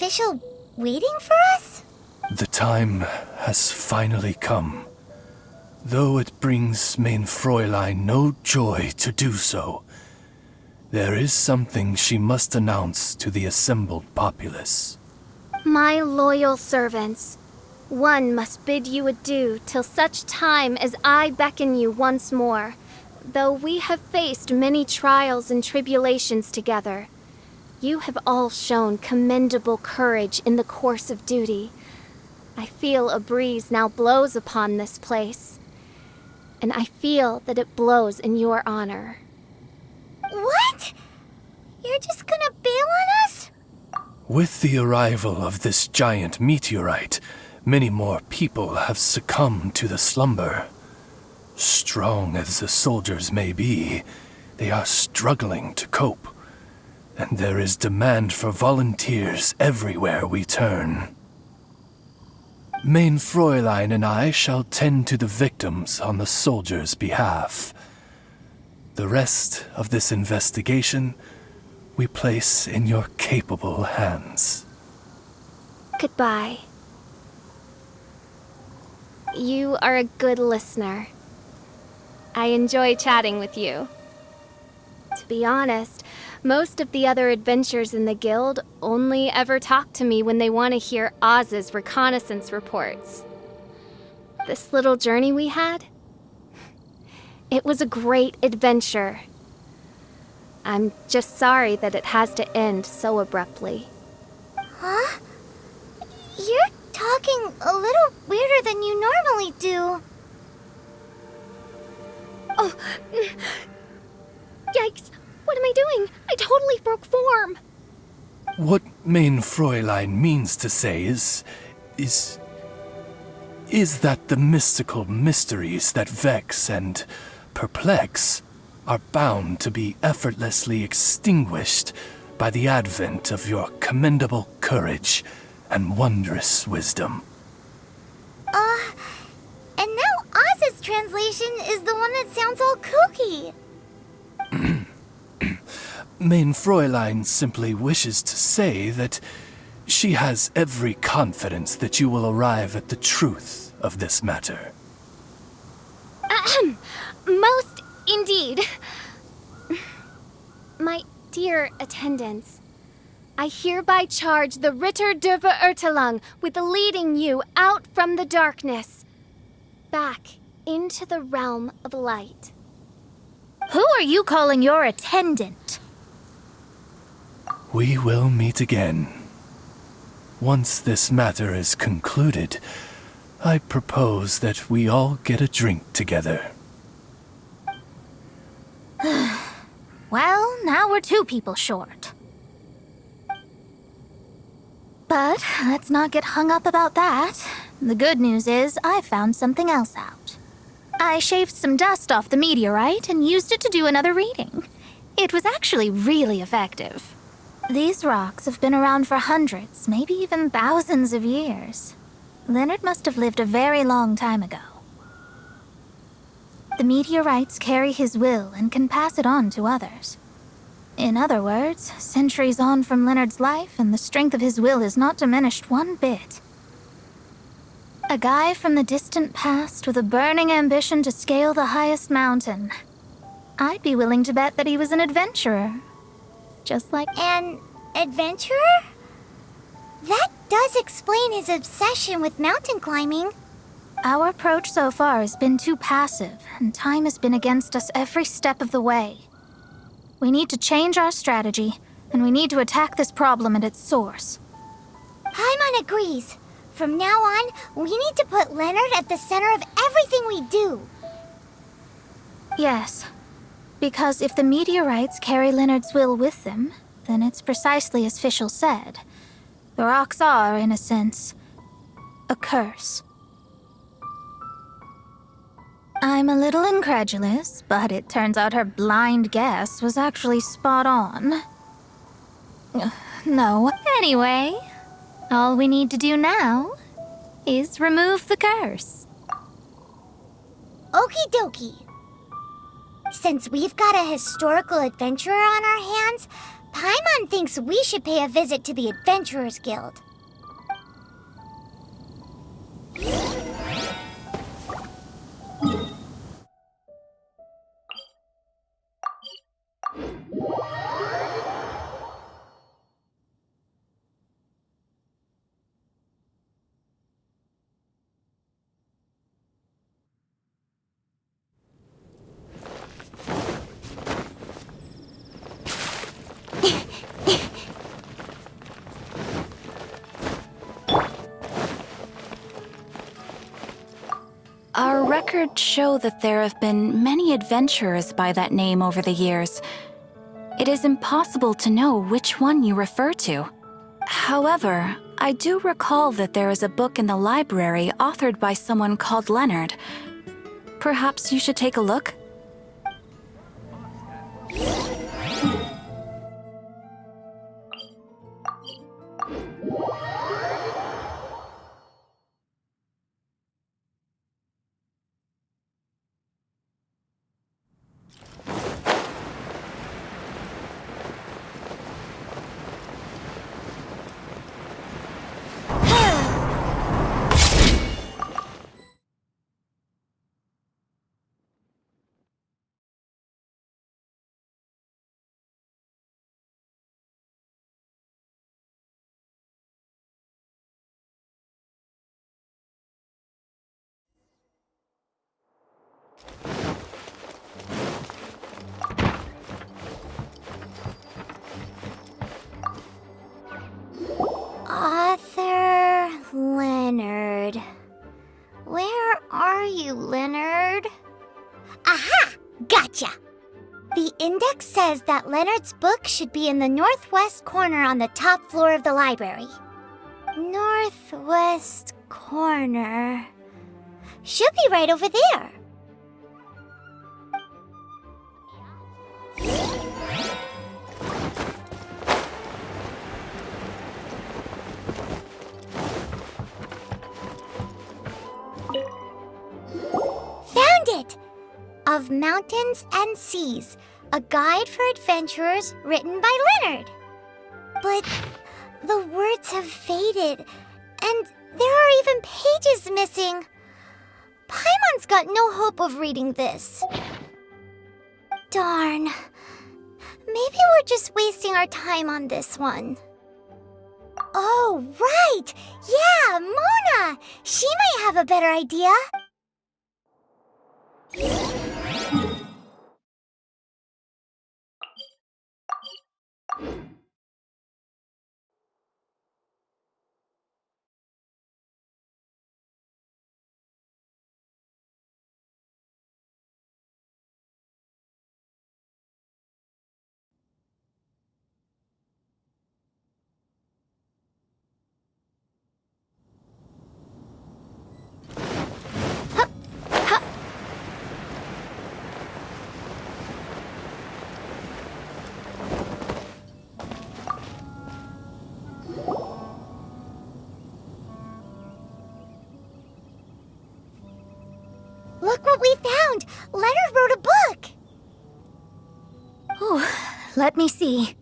Fischl waiting for us? The time has finally come. Though it brings main Fräulein no joy to do so, there is something she must announce to the assembled populace. My loyal servants, one must bid you adieu till such time as I beckon you once more. Though we have faced many trials and tribulations together, you have all shown commendable courage in the course of duty. I feel a breeze now blows upon this place, and I feel that it blows in your honor. What? You're just gonna bail on us? With the arrival of this giant meteorite, many more people have succumbed to the slumber. Strong as the soldiers may be, they are struggling to cope, and there is demand for volunteers everywhere we turn. Main Fräulein and I shall tend to the victims on the soldiers' behalf. The rest of this investigation we place in your capable hands. Goodbye. You are a good listener. I enjoy chatting with you. To be honest, most of the other adventurers in the guild only ever talk to me when they want to hear Oz's reconnaissance reports. This little journey we had, it was a great adventure. I'm just sorry that it has to end so abruptly. Huh? You're talking a little weirder than you normally do. Oh, yikes! What am I doing? I totally broke form! What Main Fräulein means to say is that the mystical mysteries that vex and perplex are bound to be effortlessly extinguished by the advent of your commendable courage and wondrous wisdom. And now Oz's translation is the one that sounds all kooky. Main Fräulein simply wishes to say that she has every confidence that you will arrive at the truth of this matter. Most indeed. My dear attendants, I hereby charge the Ritter der Verurteilung with leading you out from the darkness, back into the realm of light. Who are you calling your attendant? We will meet again. Once this matter is concluded, I propose that we all get a drink together. Well, now we're 2 people short. But let's not get hung up about that. The good news is I found something else out. I shaved some dust off the meteorite and used it to do another reading. It was actually really effective. These rocks have been around for hundreds, maybe even thousands of years. Leonard must have lived a very long time ago. The meteorites carry his will and can pass it on to others. In other words, centuries on from Leonard's life, and the strength of his will is not diminished one bit. A guy from the distant past with a burning ambition to scale the highest mountain. I'd be willing to bet that he was an adventurer. Just like... An adventurer? That does explain his obsession with mountain climbing. Our approach so far has been too passive, and time has been against us every step of the way. We need to change our strategy, and we need to attack this problem at its source. Paimon agrees. From now on, we need to put Leonard at the center of everything we do. Yes, because if the meteorites carry Leonard's will with them, then it's precisely as Fischl said. The rocks are, in a sense, a curse. I'm a little incredulous, but it turns out her blind guess was actually spot on. No. Anyway, all we need to do now is remove the curse. Okie dokie. Since we've got a historical adventurer on our hands, Paimon thinks we should pay a visit to the Adventurers Guild. Our records show that there have been many adventurers by that name over the years. It is impossible to know which one you refer to. However, I do recall that there is a book in the library authored by someone called Leonard. Perhaps you should take a look? Author Leonard. Where are you, Leonard? Aha! Gotcha! The index says that Leonard's book should be in the northwest corner on the top floor of the library. Northwest corner. Should be right over there. Found it! Of Mountains and Seas, a guide for adventurers written by Leonard. But the words have faded, and there are even pages missing. Paimon's got no hope of reading this. Darn. Maybe we're just wasting our time on this one. Oh, right! Yeah, Mona! She might have a better idea. Look what we found! Leonard wrote a book! Ooh, let me see.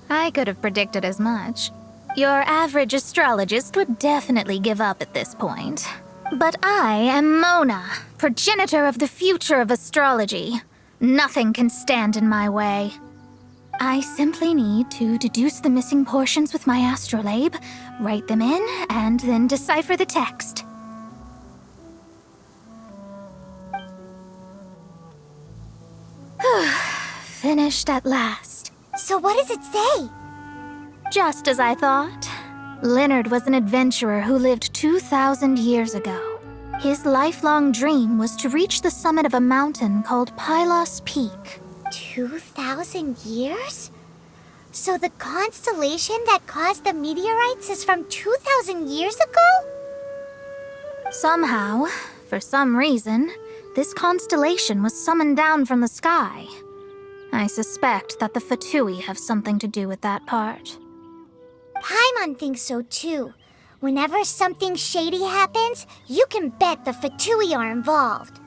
I could have predicted as much. Your average astrologist would definitely give up at this point. But I am Mona, progenitor of the future of astrology. Nothing can stand in my way. I simply need to deduce the missing portions with my astrolabe, write them in, and then decipher the text. Finished at last. So what does it say? Just as I thought. Leonard was an adventurer who lived 2,000 years ago. His lifelong dream was to reach the summit of a mountain called Pylos Peak. 2,000 years? So the constellation that caused the meteorites is from 2,000 years ago? Somehow, for some reason, this constellation was summoned down from the sky. I suspect that the Fatui have something to do with that part. Paimon thinks so too. Whenever something shady happens, you can bet the Fatui are involved.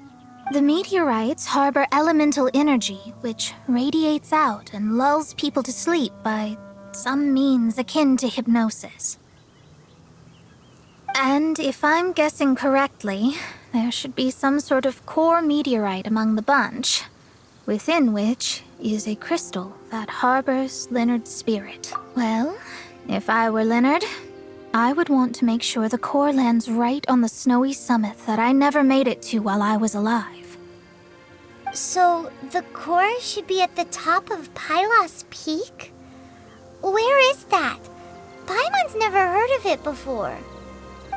The meteorites harbor elemental energy, which radiates out and lulls people to sleep by some means akin to hypnosis. And if I'm guessing correctly, there should be some sort of core meteorite among the bunch, within which is a crystal that harbors Leonard's spirit. Well, if I were Leonard, I would want to make sure the core lands right on the snowy summit that I never made it to while I was alive. So, the core should be at the top of Pylos Peak? Where is that? Paimon's never heard of it before.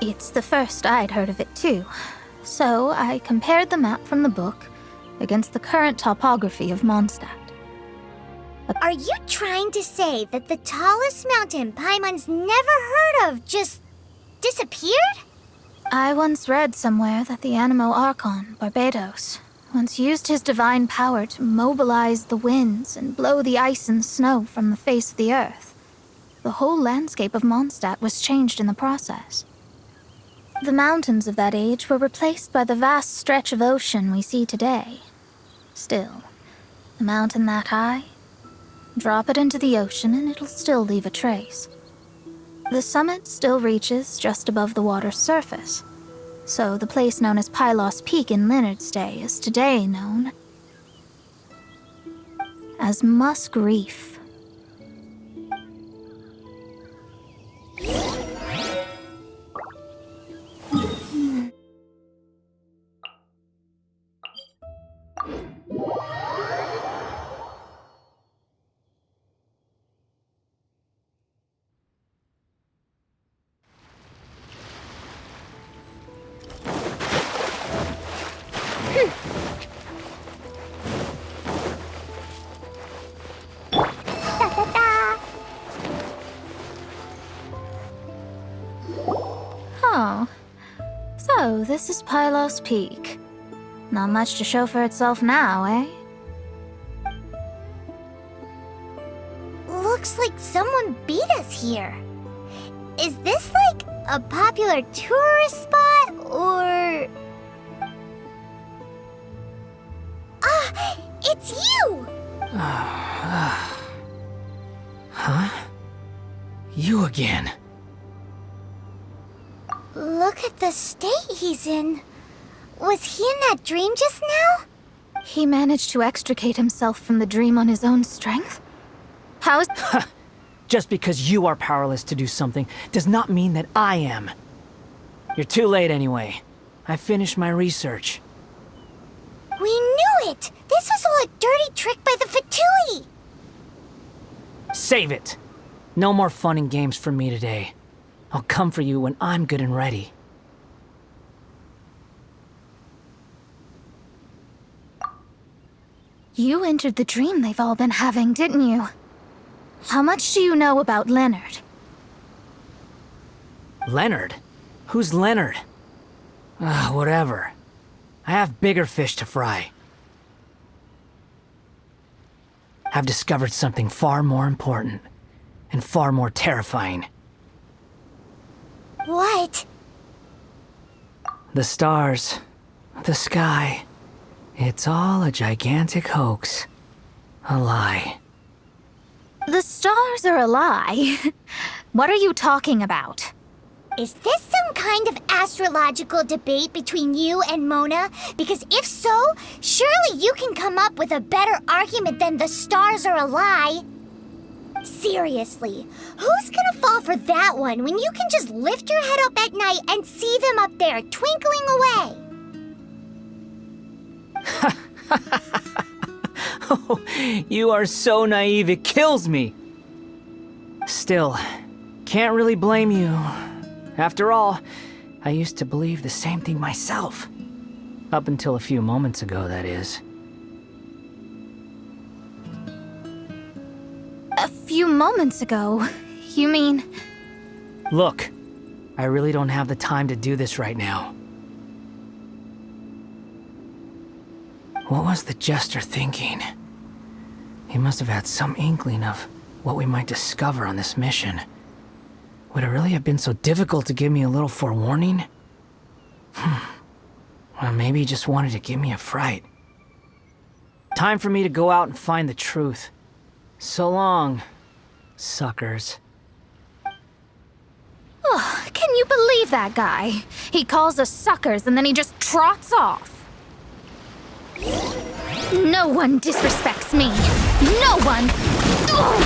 It's the first I'd heard of it too. So I compared the map from the book against the current topography of Mondstadt. Are you trying to say that the tallest mountain Paimon's never heard of just disappeared? I once read somewhere that the Animo Archon, Barbados, once used his divine power to mobilize the winds and blow the ice and snow from the face of the earth. The whole landscape of Mondstadt was changed in the process. The mountains of that age were replaced by the vast stretch of ocean we see today. Still, a mountain that high, drop it into the ocean and it'll still leave a trace. The summit still reaches just above the water's surface, so the place known as Pylos Peak in Leonard's day is today known as Musk Reef. Oh, so this is Pylos Peak. Not much to show for itself now, eh? Looks like someone beat us here. Is this like a popular tourist spot, or... Ah, it's you! Huh? You again. Look at the state he's in. Was he in that dream just now? He managed to extricate himself from the dream on his own strength? How is... Just because you are powerless to do something does not mean that I am. You're too late anyway. I finished my research. We knew it! This was all a dirty trick by the Fatui! Save it! No more fun and games for me today. I'll come for you when I'm good and ready. You entered the dream they've all been having, didn't you? How much do you know about Leonard? Leonard? Who's Leonard? Whatever. I have bigger fish to fry. I've discovered something far more important and far more terrifying. What? The stars, the sky, it's all a gigantic hoax. A lie. The stars are a lie. What are you talking about? Is this some kind of astrological debate between you and Mona? Because if so, surely you can come up with a better argument than the stars are a lie. Seriously, who's gonna fall for that one when you can just lift your head up at night and see them up there twinkling away? Oh, you are so naive, it kills me. Still, can't really blame you. After all, I used to believe the same thing myself. Up until a few moments ago, that is. A few moments ago? You mean... Look, I really don't have the time to do this right now. What was the Jester thinking? He must have had some inkling of what we might discover on this mission. Would it really have been so difficult to give me a little forewarning? Or maybe he just wanted to give me a fright. Time for me to go out and find the truth. So long, suckers. Oh, can you believe that guy? He calls us suckers and then he just trots off. No one disrespects me. No one. Ugh.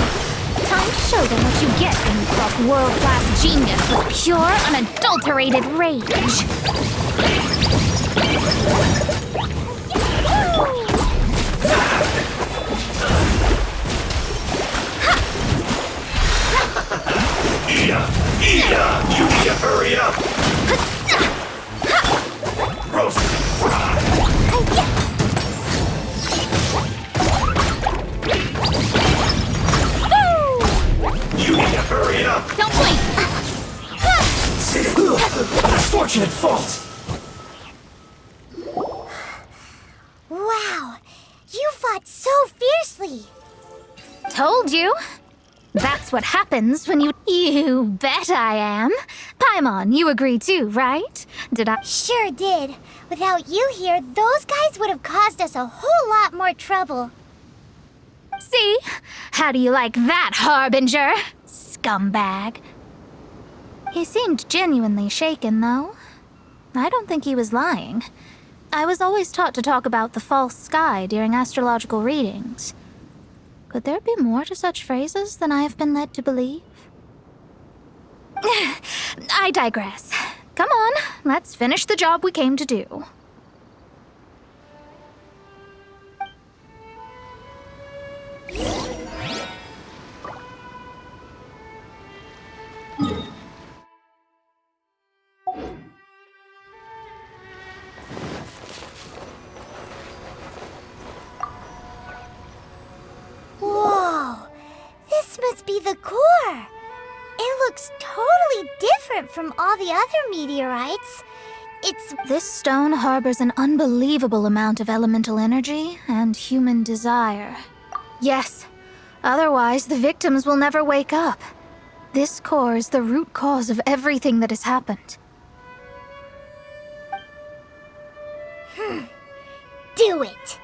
Time to show them what you get when you cross world-class genius with pure, unadulterated rage. You need to hurry up! Roast fry! You need to hurry up! Don't wait! Unfortunate fault! Wow, you fought so fiercely. Told you. That's what happens when you... You bet I am. Paimon, you agree too, right? Did I... Sure did. Without you here, those guys would have caused us a whole lot more trouble. See? How do you like that, Harbinger? Scumbag. He seemed genuinely shaken, though. I don't think he was lying. I was always taught to talk about the false sky during astrological readings. Could there be more to such phrases than I have been led to believe? I digress. Come on, let's finish the job we came to do. Whoa, this must be the core. It looks totally different from all the other meteorites. This stone harbors an unbelievable amount of elemental energy and human desire. Yes, otherwise the victims will never wake up. This core is the root cause of everything that has happened. Do it.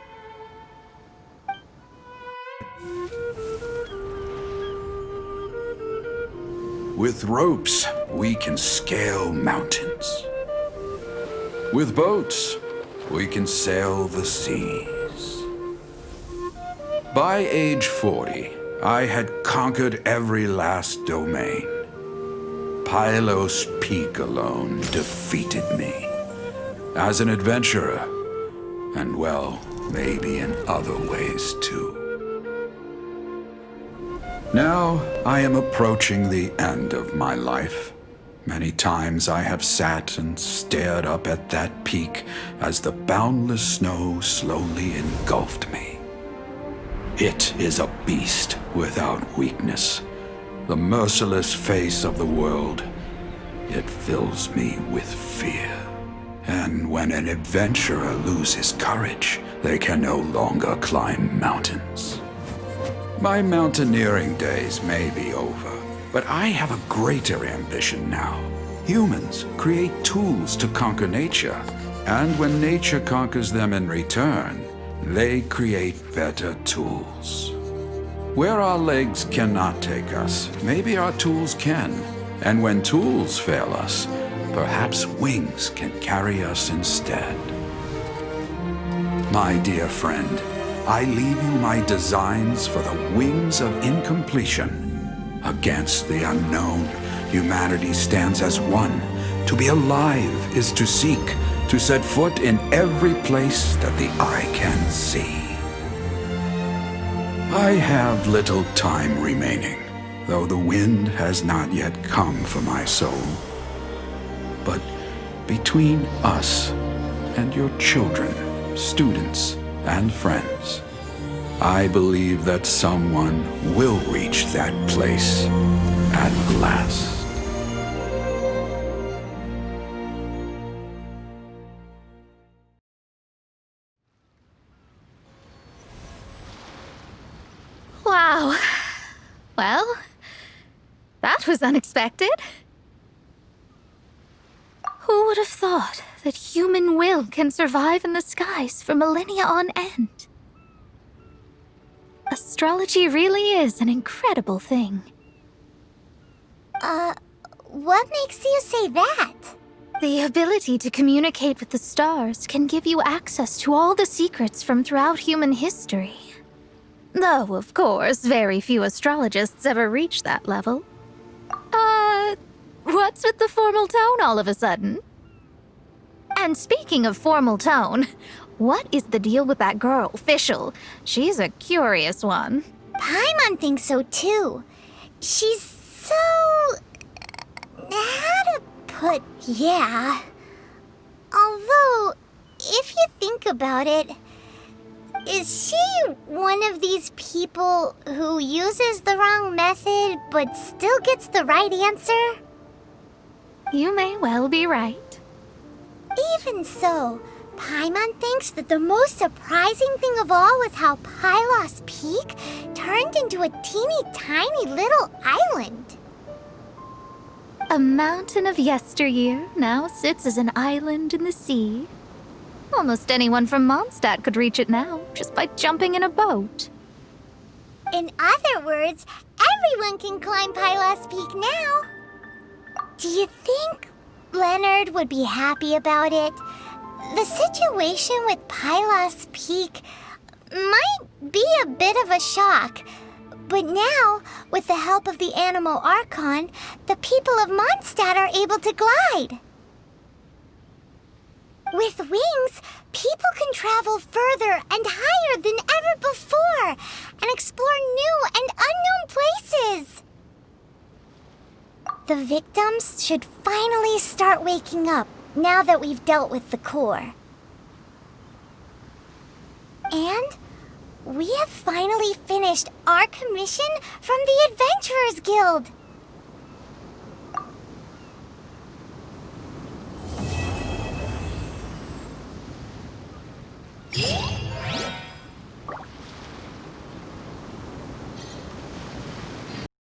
With ropes, we can scale mountains. With boats, we can sail the seas. By age 40, I had conquered every last domain. Pylos Peak alone defeated me. As an adventurer, and well, maybe in other ways too. Now, I am approaching the end of my life. Many times I have sat and stared up at that peak as the boundless snow slowly engulfed me. It is a beast without weakness, the merciless face of the world. It fills me with fear. And when an adventurer loses courage, they can no longer climb mountains. My mountaineering days may be over, but I have a greater ambition now. Humans create tools to conquer nature, and when nature conquers them in return, they create better tools. Where our legs cannot take us, maybe our tools can. And when tools fail us, perhaps wings can carry us instead. My dear friend, I leave you my designs for the wings of incompletion. Against the unknown, humanity stands as one. To be alive is to seek, to set foot in every place that the eye can see. I have little time remaining, though the wind has not yet come for my soul. But between us and your children, students, and friends, I believe that someone will reach that place at last. Wow. Well, that was unexpected. Who would have thought that human will can survive in the skies for millennia on end? Astrology really is an incredible thing. What makes you say that? The ability to communicate with the stars can give you access to all the secrets from throughout human history. Though, of course, very few astrologists ever reach that level. What's with the formal tone all of a sudden? And speaking of formal tone, what is the deal with that girl, Fischl? She's a curious one. Paimon thinks so too. She's so... how to put... yeah. Although, if you think about it, is she one of these people who uses the wrong method but still gets the right answer? You may well be right. Even so, Paimon thinks that the most surprising thing of all was how Pylos Peak turned into a teeny tiny little island. A mountain of yesteryear now sits as an island in the sea. Almost anyone from Mondstadt could reach it now, just by jumping in a boat. In other words, everyone can climb Pylos Peak now. Do you think Leonard would be happy about it? The situation with Pylos Peak might be a bit of a shock. But now, with the help of the Animal Archon, the people of Mondstadt are able to glide. With wings, people can travel further and higher than ever before and explore new and unknown places. The victims should finally start waking up now that we've dealt with the core. And we have finally finished our commission from the Adventurers Guild.